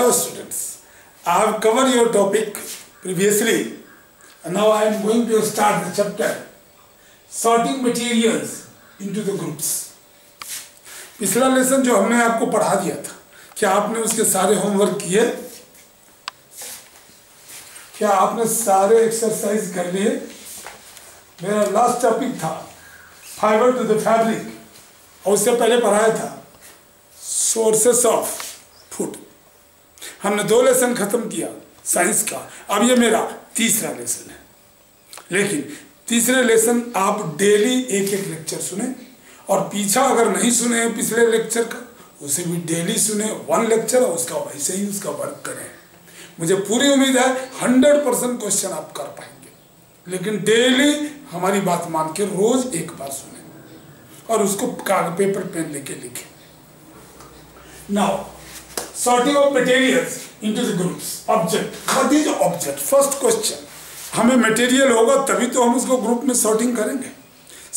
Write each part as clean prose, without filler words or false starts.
Hello students, I have covered your topic previously and now I am going to start the chapter sorting materials into the groups. पिछला lesson जो हमने आपको पढ़ा दिया था, क्या आपने उसके सारे होमवर्क किए? क्या आपने सारे एक्सरसाइज कर लिए? मेरा लास्ट टॉपिक था फाइबर टू द फैब्रिक और उससे पहले पढ़ाया था सोर्सेस ऑफ फूड. हमने 2 लेसन खत्म किया साइंस का. अब ये मेरा तीसरा लेसन है. लेकिन तीसरे लेसन आप डेली एक लेक्चर सुने और पीछा अगर नहीं सुने हैं पिछले लेक्चर का उसे भी डेली सुने 1 लेक्चर और उसका वैसे ही उसका वर्क करें. मुझे पूरी उम्मीद है 100% क्वेश्चन आप कर पाएंगे. लेकिन डेली हमारी बात मान के रोज एक बार सुने और उसको कागज पेपर पेन लेके लिखें. Now sorting of materials into the groups. Object. What is object? First question. हमें मटेरियल होगा तभी तो हम उसको ग्रुप में सॉर्टिंग करेंगे.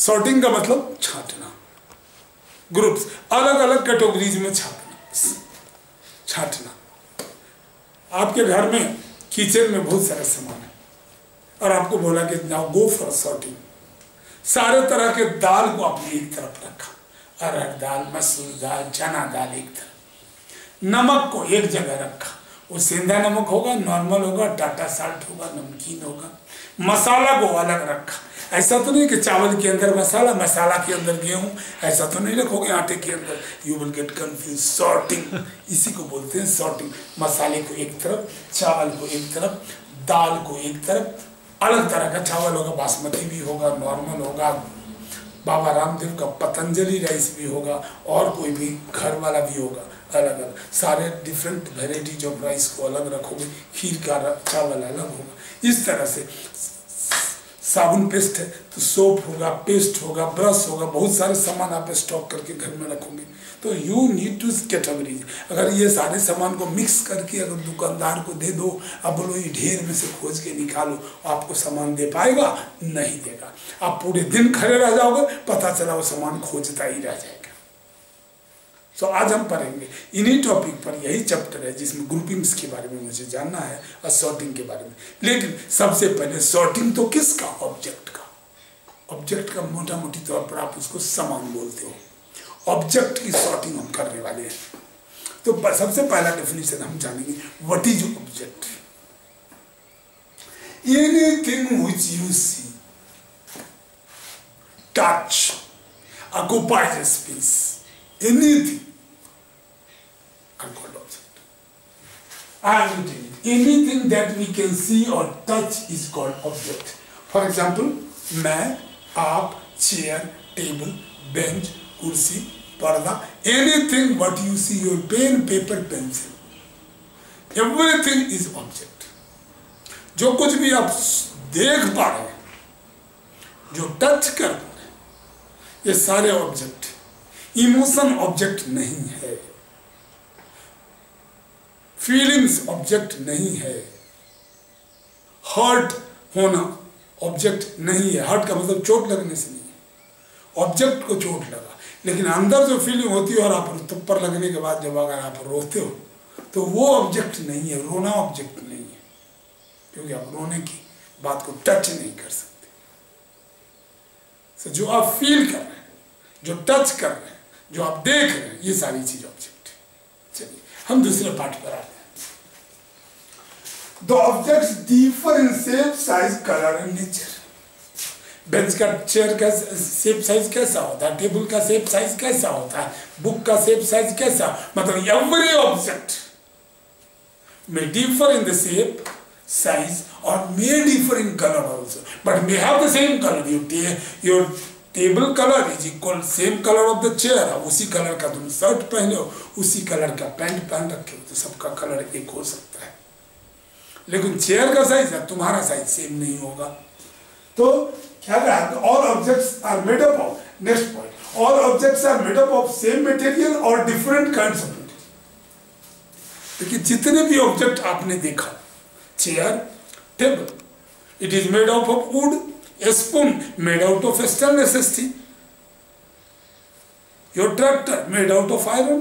सॉर्टिंग का मतलब छांटना. ग्रुप्स अलग अलग कैटेगरीज में छांटना. आपके घर में किचन में बहुत सारे सामान है और आपको बोला कि नाउ गो फॉर सॉर्टिंग. सारे तरह के दाल को आपने एक तरफ रखा. अरहर दाल, मसूर दाल, चना दाल एक तरफ. नमक को एक जगह रखा. वो सेंधा नमक होगा, नॉर्मल होगा, टाटा साल्ट होगा, नमकीन होगा. मसाला को अलग रखा. ऐसा तो नहीं कि चावल के अंदर मसाला, मसाला के अंदर गेहूं, ऐसा तो नहीं रखोगे आटे के अंदर. You will get confuse. Sorting इसी को बोलते हैं सॉर्टिंग. मसाले को एक तरफ, चावल को एक तरफ, दाल को एक तरफ. अलग तरह का चावल होगा, बासमती भी होगा, नॉर्मल होगा, बाबा रामदेव का पतंजलि राइस भी होगा और कोई भी घर वाला भी होगा. अलग अलग सारे डिफरेंट वेराइटीज ऑफ राइस को अलग रखोगे. खीर का चावल अलग होगा. इस तरह से साबुन पेस्ट है तो सोप होगा, पेस्ट होगा, ब्रश होगा. बहुत सारे सामान आप स्टॉक करके घर में रखोगे. तो यू नीड टू कैटेगरीज. अगर ये सारे सामान को मिक्स करके अगर दुकानदार को दे दो, अब बोलो ये ढेर में से खोज के निकालो, आपको सामान दे पाएगा? नहीं देगा. आप पूरे दिन खड़े रह जाओगे, पता चला वो सामान खोजता ही रह जाएगा. सो आज हम पढ़ेंगे इन्हीं टॉपिक पर. यही चैप्टर है जिसमें ग्रुपिंग्स के बारे में मुझे जानना है और सॉर्टिंग के बारे में. लेकिन सबसे पहले सॉर्टिंग तो किसका? ऑब्जेक्ट का. ऑब्जेक्ट का मोटा मोटी तौर पर आप उसको सामान बोलते हो. ऑब्जेक्ट की सॉर्टिंग हम करने वाले हैं. तो सबसे पहला डेफिनेशन हम जानेंगे what is object. Anything which you see, touch, occupies space, anything are called object. And anything that we can see or touch is called object. For example, मैं, आप, चेयर, टेबल, बेंच, कुर्सी, पर्दा, anything what you see, your pen, paper, pencil, everything is object. जो कुछ भी आप देख पा रहे हैं, जो टच कर पा रहे हैं, ये सारे ऑब्जेक्ट. इमोशन ऑब्जेक्ट नहीं है. फीलिंग्स ऑब्जेक्ट नहीं है. हर्ट होना ऑब्जेक्ट नहीं है. हर्ट का मतलब चोट लगने से नहीं है. ऑब्जेक्ट को चोट लगा, लेकिन अंदर जो फीलिंग होती है और आप थप्पड़ लगने के बाद जब अगर आप रोते हो तो वो ऑब्जेक्ट नहीं है. रोना ऑब्जेक्ट नहीं है, क्योंकि आप रोने की बात को टच नहीं कर सकते. जो आप फील कर रहे हैं, जो टच कर रहे हैं, जो आप देख रहे हैं, ये सारी चीज ऑब्जेक्ट है. चलिए हम दूसरे पार्ट पर आते हैं. The objects differ in shape, size, colour and nature. Bench का, चेयर का शेप साइज कैसा होता है, टेबल का शेप साइज कैसा होता है, बुक का शेप साइज कैसा, मतलब every object may differ in the shape, size, or may differ in color also, but may have the same color. Your table color is equal same color of the chair. उसी colour का तुम shirt पहने हो, उसी colour का pant पहन रखे हो, तो सबका कलर एक हो सकता है. लेकिन चेयर का साइज है, तुम्हारा साइज सेम नहीं होगा. तो क्या है? all objects are made up of, next point, all objects are made up of same material or different kinds of material. देखिए जितने भी ऑब्जेक्ट आपने देखा, chair, table, it is made out of would. A spoon made out of stainless steel. Your tractor made out of iron.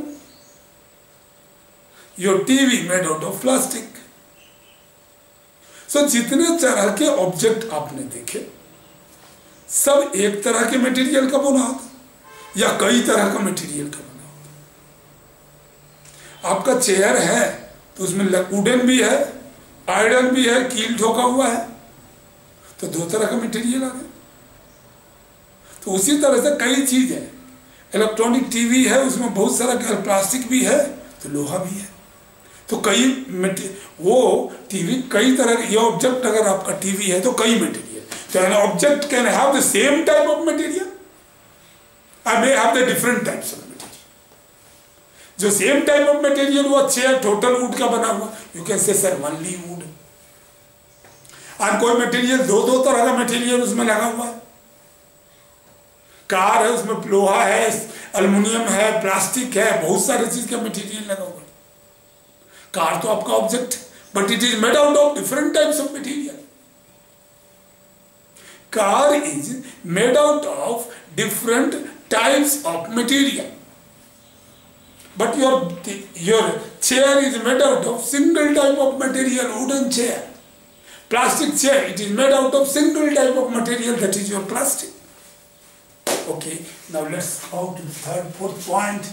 Your TV made out of plastic. So जितने तरह के object आपने देखे सब एक तरह के मटेरियल का बना होता या कई तरह का मटेरियल का बना होता। आपका चेयर है तो उसमें वुडन भी है, आयरन भी है, कील ठोका हुआ है, तो दो तरह का मटेरियल आ गया। तो उसी तरह से कई चीज है। इलेक्ट्रॉनिक टीवी है, उसमें बहुत सारा प्लास्टिक भी है तो लोहा भी है। तो कई वो टीवी कई तरह के, ये ऑब्जेक्ट अगर आपका टीवी है तो कई मटेरियल। तो an object can have the same type of material, I may have the different types of material. जो सेम टाइप ऑफ मटेरियल वो चेयर टोटल वुड का बना हुआ, you can say sir only would. और कोई material दो दो तरह का मटेरियल उसमें लगा हुआ है। कार है, उसमें लोहा है, एल्युमिनियम है, प्लास्टिक है, बहुत सारे चीज का मटेरियल लगा हुआ है। कार तो आपका object, but it is made out of different types of material. Car is made out of different types of material, but your chair is made out of single type of material, wooden chair. Plastic chair, it is made out of single type of material, that is your plastic. Okay, now let's go to the third, fourth point.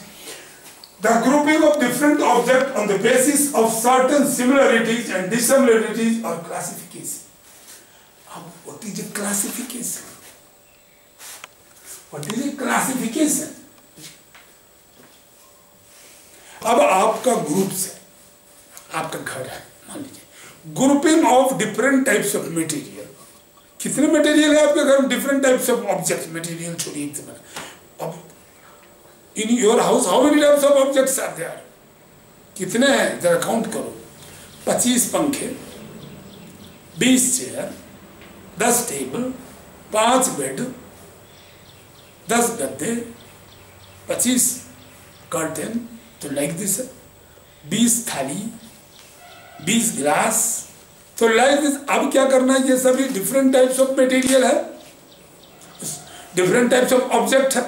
The grouping of different objects on the basis of certain similarities and dissimilarities or classification. What is a classification? What is a classification? अब आपका group से, आपका घर है मान लीजिए, grouping of different types of material. कितने material है आपके घर में? Different types of objects, material छोड़िए। अब in your house how many types of objects are there? कितने हैं जरा काउंट करो। 25 पंखे, 20 चेयर, 10 टेबल, 5 बेड, 10 गद्दे, 25 कर्टन, तो लाइक दिस। 20 थाली, 20 ग्लास, तो लाइक दिस। अब क्या करना है, ये सभी डिफरेंट टाइप्स ऑफ मटेरियल है, डिफरेंट टाइप्स ऑफ ऑब्जेक्ट है,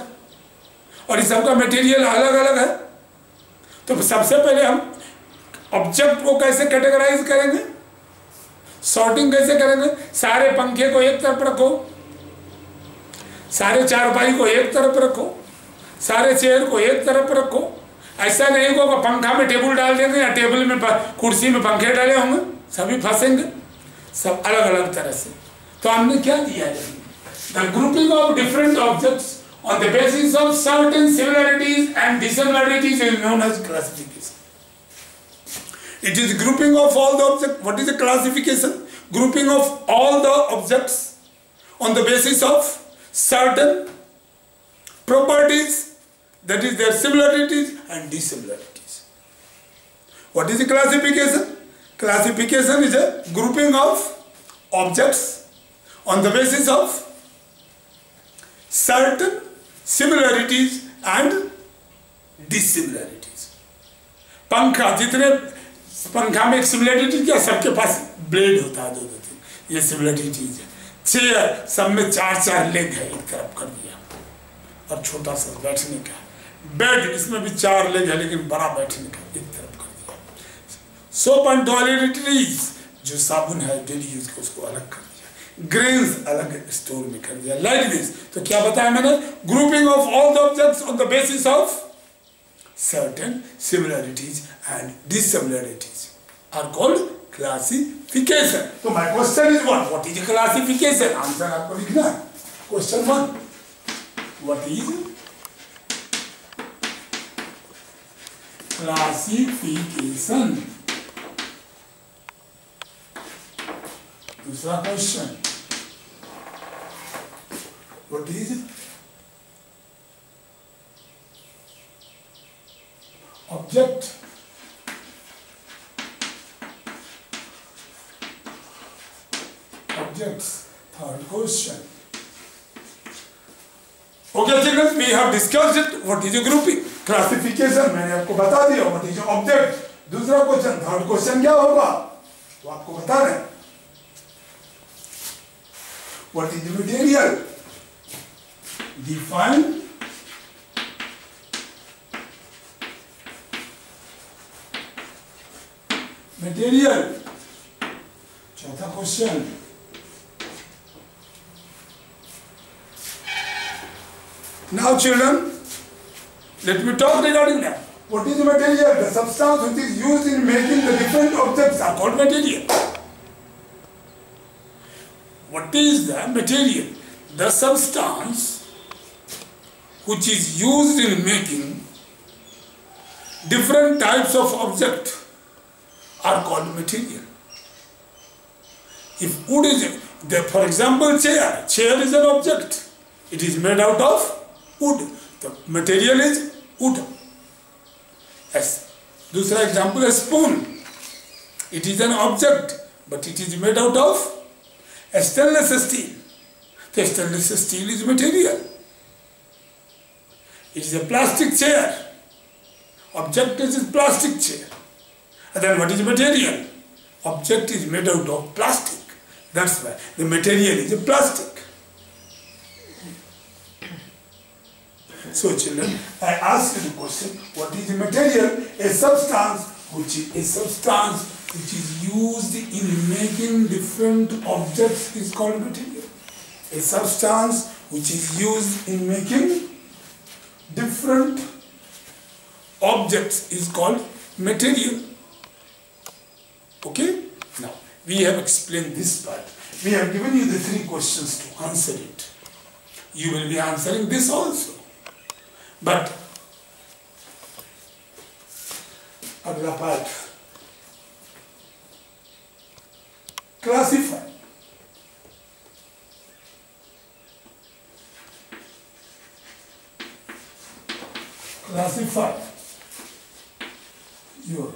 और इस सबका मटेरियल अलग अलग है। तो सबसे पहले हम ऑब्जेक्ट को कैसे कैटेगराइज करेंगे, सॉर्टिंग कैसे करेंगे? सारे पंखे को एक तरफ रखो, सारे चारपाई को एक तरफ रखो, सारे चेयर को एक तरफ रखो। ऐसा नहीं होगा पंखा में टेबल डाल देंगे या टेबल में कुर्सी में पंखे डाले होंगे, सभी फंसेंगे, सब अलग अलग तरह से। तो हमने क्या दिया है, the grouping of different objects on the basis of certain similarities and dissimilarities is known as classification. It is grouping of all the object. What is the classification? Grouping of all the objects on the basis of certain properties, that is their similarities and dissimilarities. What is the classification? Classification is a grouping of objects on the basis of certain similarities and dissimilarities. पंखा, जितने पंखा में एक similarity क्या, सबके पास blade होता है, दो, ये सिमिलरिटीज है। चेयर, सब में 4-4 लेग है, एक तरफ कर दिया और छोटा सा बैठने का। बेड, इसमें भी 4 लेग है लेकिन बड़ा बैठने का, एक तरफ कर दिया। सोप एंड टॉयलेटरीज, जो साबुन है डेली यूज का, उसको अलग कर दिया। ग्रेन्स अलग स्टोर में कर दिया, लाइक दिस। तो क्या बताया मैंने? Grouping of all the objects on the basis of certain similarities and dissimilarities are called classification. तो my question is what is classification? Answer आपको लिखना है। Question 1, what is classification? दूसरा question, what is object? Objects. Third question. Okay, children, we have discussed it. What is a grouping? Classification मैंने आपको बता दिया। What is a object? दूसरा question, third question क्या होगा वो आपको बता रहे हैं। What is material? Define material. चौथा question, now children, let me talk regarding that. What is material? The substance which is used in making the different objects are called material. What is the material? The substance which is used in making different types of objects are called material. If wood is, for example, chair is an object. It is made out of wood. The material is wood. Yes. दूसरा example है spoon. It is an object, but it is made out of stainless steel. The stainless steel is material. It is a plastic chair. Object is a plastic chair. And then what is material? Object is made out of plastic. That's why the material is a plastic. So children, I ask you the question, what is the material? A substance which is used in making different objects is called material. A substance which is used in making different objects is called material. Okay? Now, we have explained this part. We have given you the 3 questions to answer it. You will be answering this also. But अगला part, classify. Classify your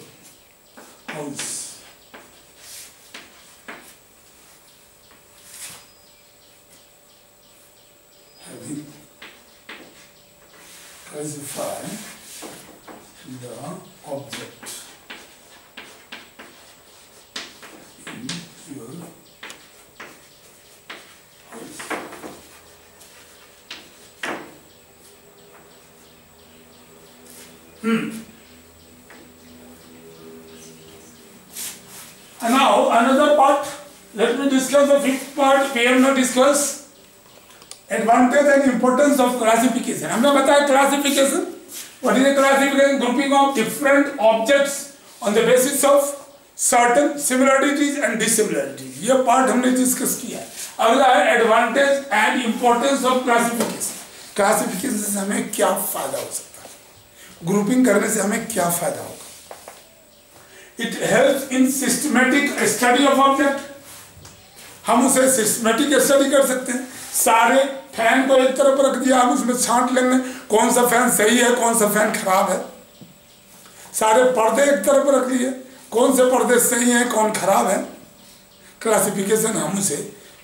house. Having classify the object in your house. And now another part, let me discuss the 5th part. We have not discussed advantage and importance of classification. हमने बताया classification. What is a classification? Grouping of different objects on the basis of certain similarities and dissimilarities. ये part हमने discuss किया. अगला है advantage and importance of classification. Classification से हमें क्या फायदा हो सकता है? Grouping करने से हमें क्या फायदा होगा? It helps in systematic study of object. हम उसे systematic study कर सकते हैं. सारे फैन को एक तरफ रख दिया, हम उसमें छांट लेंगे कौन सा फैन सही है कौन सा फैन खराब है। सारे पर्दे एक तरफ रख लिए, कौन से पर्दे सही हैं कौन खराब है। क्लासिफिकेशन हम उसे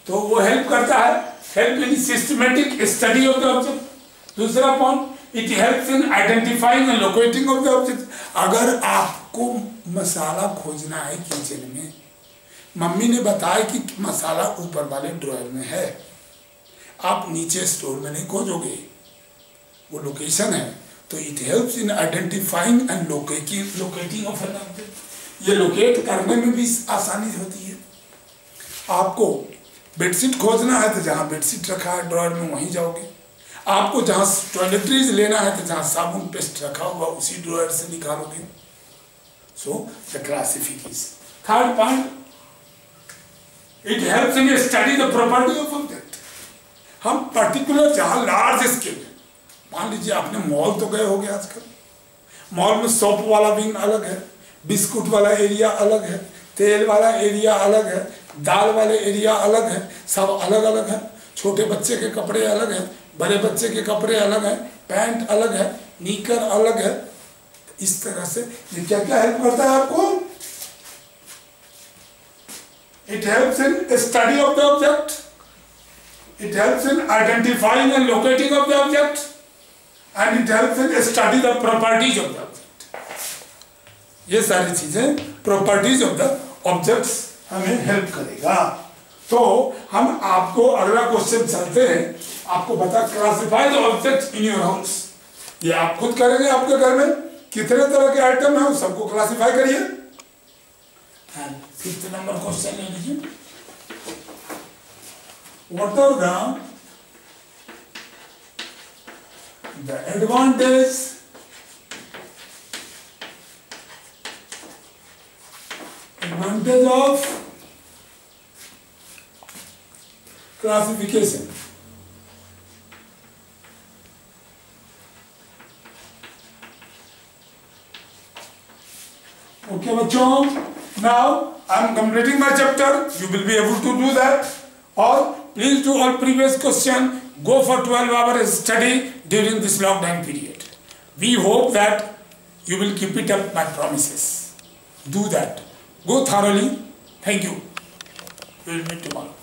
तो वो हेल्प करता है, help in systematic study of the object. दूसरा point, it helps in identifying and locating of the object. अगर आपको मसाला खोजना है किचन में, मम्मी ने बताया कि मसाला ऊपर वाले ड्रॉयर में है, आप नीचे स्टोर में नहीं खोजोगे, वो लोकेशन है। तो it helps in identifying and locating of an object. ये लोकेट करने में भी आसानी होती है। आपको बेडशीट खोजना है तो जहाँ बेडशीट रखा है ड्रॉयर में वहीं जाओगे। आपको जहाँ टॉयलेटरीज लेना है तो जहाँ साबुन पेस्ट रखा हुआ उसी ड्रॉयर से निकालोगे। So the classification. Third point, it helps in study the property of object. हम पर्टिकुलर जहाँ लार्ज स्केल है, मान लीजिए आपने मॉल तो गए होगे आजकल, मॉल में सोप वाला विंग अलग है, बिस्कुट वाला एरिया अलग है, तेल वाला एरिया अलग है, दाल वाले एरिया अलग है, सब अलग अलग है। छोटे बच्चे के कपड़े अलग हैं, बड़े बच्चे के कपड़े अलग हैं, पैंट अलग है, नीकर अलग है। इस तरह से ये क्या क्या हेल्प करता है आपको? It helps in study of the object, it helps in identifying and locating of the object, and it helps in study the properties of the object. ये सारी चीजें properties of the objects हमें help करेगा। तो हम आपको अगला question चलते हैं। आपको बता classify the objects in your house. ये आप खुद करेंगे, आपके घर में कितने तरह के आइटम है सबको क्लासिफाई करिए। 5th नंबर क्वेश्चन ले लीजिए। What are the advantage of classification? Okay बच्चों, now I am completing my chapter. You will be able to do that. Or please do all previous question. Go for 12 hours study during this lockdown period. We hope that you will keep it up, my promises. Do that. Go thoroughly. Thank you. We will meet tomorrow.